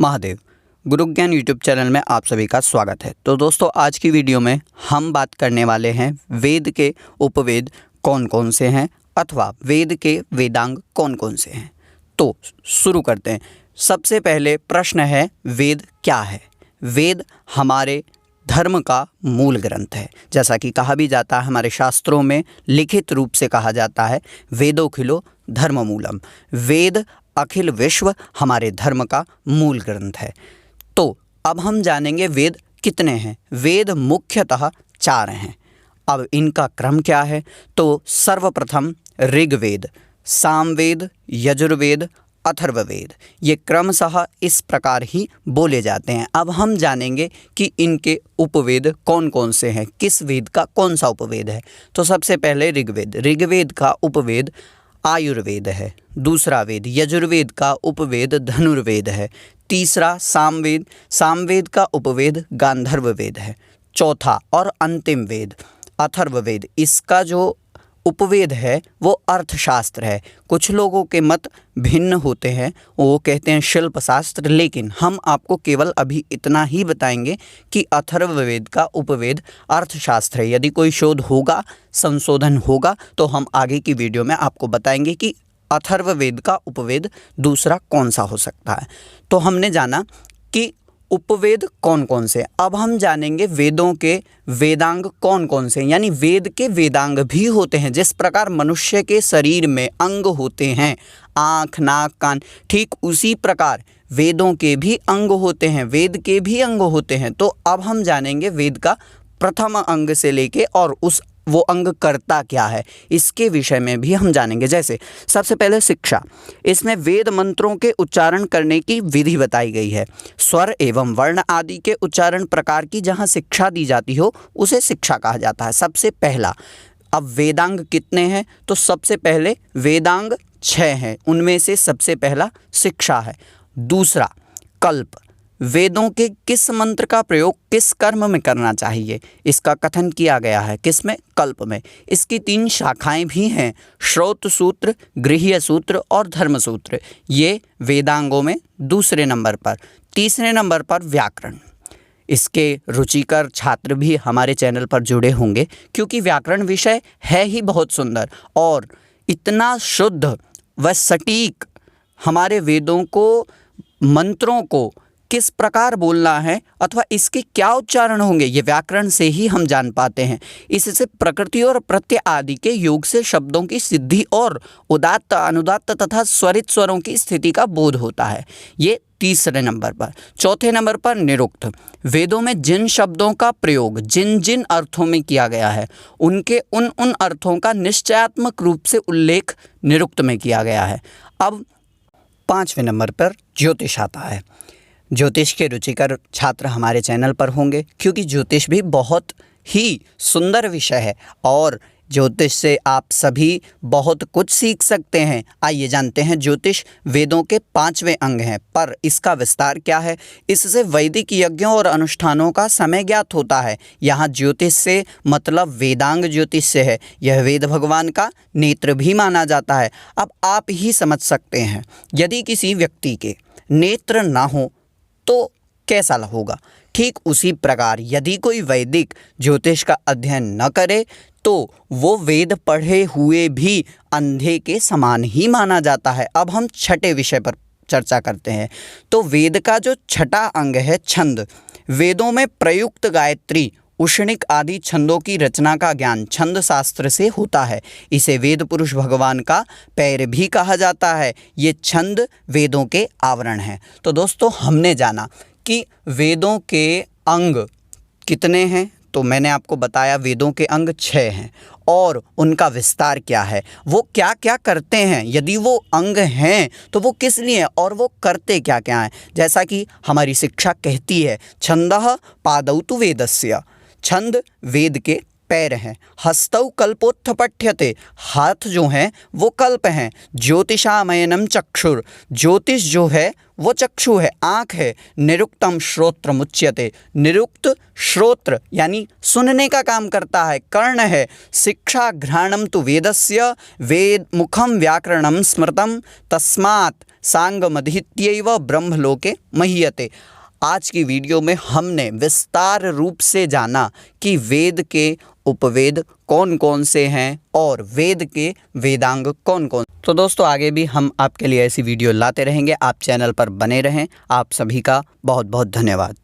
महादेव गुरु ज्ञान YouTube channel में आप सभी का स्वागत है। तो दोस्तों, आज की वीडियो में हम बात करने वाले हैं वेद के उपवेद कौन कौन से हैं अथवा वेद के वेदांग कौन कौन से हैं। तो शुरू करते हैं। सबसे पहले प्रश्न है, वेद क्या है? वेद हमारे धर्म का मूल ग्रंथ है। जैसा कि कहा भी जाता है, हमारे शास्त्रों में लिखित रूप से कहा जाता है, वेदोखिलो धर्म मूलम। वेद अखिल विश्व हमारे धर्म का मूल ग्रंथ है। तो अब हम जानेंगे वेद कितने हैं। वेद मुख्यतः 4 हैं। अब इनका क्रम क्या है? तो सर्वप्रथम ऋग्वेद, सामवेद, यजुर्वेद, अथर्ववेद, ये क्रमशः इस प्रकार ही बोले जाते हैं। अब हम जानेंगे कि इनके उपवेद कौन कौन से हैं, किस वेद का कौन सा उपवेद है। तो सबसे पहले ऋग्वेद। ऋग्वेद का उपवेद आयुर्वेद है। दूसरा वेद यजुर्वेद का उपवेद धनुर्वेद है। तीसरा सामवेद, सामवेद का उपवेद गांधर्व वेद है। चौथा और अंतिम वेद अथर्ववेद, इसका जो उपवेद है वो अर्थशास्त्र है। कुछ लोगों के मत भिन्न होते हैं, वो कहते हैं शिल्पशास्त्र, लेकिन हम आपको केवल अभी इतना ही बताएंगे कि अथर्ववेद का उपवेद अर्थशास्त्र है। यदि कोई शोध होगा, संशोधन होगा, तो हम आगे की वीडियो में आपको बताएंगे कि अथर्ववेद का उपवेद दूसरा कौन सा हो सकता है। तो हमने जाना कि उपवेद कौन कौन से। अब हम जानेंगे वेदों के वेदांग कौन कौन से, यानी वेद के वेदांग भी होते हैं। जिस प्रकार मनुष्य के शरीर में अंग होते हैं, आँख, नाक, कान, ठीक उसी प्रकार वेदों के भी अंग होते हैं, वेद के भी अंग होते हैं। तो अब हम जानेंगे वेद का प्रथम अंग से लेके और वो अंग करता क्या है, इसके विषय में भी हम जानेंगे। जैसे सबसे पहले शिक्षा, इसमें वेद मंत्रों के उच्चारण करने की विधि बताई गई है। स्वर एवं वर्ण आदि के उच्चारण प्रकार की जहाँ शिक्षा दी जाती हो उसे शिक्षा कहा जाता है। सबसे पहला। अब वेदांग कितने हैं? तो सबसे पहले वेदांग 6 हैं, उनमें से सबसे पहला शिक्षा है। दूसरा कल्प, वेदों के किस मंत्र का प्रयोग किस कर्म में करना चाहिए, इसका कथन किया गया है। किस में? कल्प में। इसकी 3 शाखाएं भी हैं, श्रौत सूत्र, गृह्य सूत्र और धर्म सूत्र। ये वेदांगों में दूसरे नंबर पर। तीसरे नंबर पर व्याकरण। इसके रुचिकर छात्र भी हमारे चैनल पर जुड़े होंगे, क्योंकि व्याकरण विषय है ही बहुत सुंदर और इतना शुद्ध व सटीक। हमारे वेदों को, मंत्रों को किस प्रकार बोलना है अथवा इसके क्या उच्चारण होंगे, ये व्याकरण से ही हम जान पाते हैं। इससे प्रकृति और प्रत्यय आदि के योग से शब्दों की सिद्धि और उदात्त, अनुदात्त तथा स्वरित स्वरों की स्थिति का बोध होता है। ये तीसरे नंबर पर। चौथे नंबर पर निरुक्त, वेदों में जिन शब्दों का प्रयोग जिन जिन अर्थों में किया गया है उनके उन अर्थों का निश्चयात्मक रूप से उल्लेख निरुक्त में किया गया है। अब 5वें नंबर पर ज्योतिष आता है। ज्योतिष के रुचिकर छात्र हमारे चैनल पर होंगे, क्योंकि ज्योतिष भी बहुत ही सुंदर विषय है और ज्योतिष से आप सभी बहुत कुछ सीख सकते हैं। आइए जानते हैं, ज्योतिष वेदों के 5वें अंग हैं, पर इसका विस्तार क्या है? इससे वैदिक यज्ञों और अनुष्ठानों का समय ज्ञात होता है। यहाँ ज्योतिष से मतलब वेदांग ज्योतिष से है। यह वेद भगवान का नेत्र भी माना जाता है। अब आप ही समझ सकते हैं, यदि किसी व्यक्ति के नेत्र ना हो तो कैसा होगा। ठीक उसी प्रकार यदि कोई वैदिक ज्योतिष का अध्ययन न करे तो वो वेद पढ़े हुए भी अंधे के समान ही माना जाता है। अब हम छठे विषय पर चर्चा करते हैं। तो वेद का जो छठा अंग है छंद, वेदों में प्रयुक्त गायत्री, उष्णिक आदि छंदों की रचना का ज्ञान छंद शास्त्र से होता है। इसे वेद पुरुष भगवान का पैर भी कहा जाता है। ये छंद वेदों के आवरण हैं। तो दोस्तों, हमने जाना कि वेदों के अंग कितने हैं। तो मैंने आपको बताया वेदों के अंग 6 हैं और उनका विस्तार क्या है, वो क्या क्या करते हैं, यदि वो अंग हैं तो वो किस लिए और वो करते क्या क्या हैं। जैसा कि हमारी शिक्षा कहती है, छंदः पादौ तु वेदस्य, छंद वेद के पैर हैं। हस्तौ कल्पोत्थ पठ्यते, हाथ जो हैं वो कल्प हैं। ज्योतिषामयनम चक्षुर, ज्योतिष जो है वो चक्षु है, आँख है। निरुक्तम श्रोत्र मुच्यते, निरुक्त श्रोत्र यानी सुनने का काम करता है, कर्ण है। शिक्षा घ्राणम तु वेदस्य, वेद मुखम व्याकरणम स्मृतम, तस्मात् सांगमधीत्यैव ब्रह्मलोके महीयते। आज की वीडियो में हमने विस्तार रूप से जाना कि वेद के उपवेद कौन कौन से हैं और वेद के वेदांग कौन कौन। तो दोस्तों आगे भी हम आपके लिए ऐसी वीडियो लाते रहेंगे। आप चैनल पर बने रहें। आप सभी का बहुत बहुत धन्यवाद।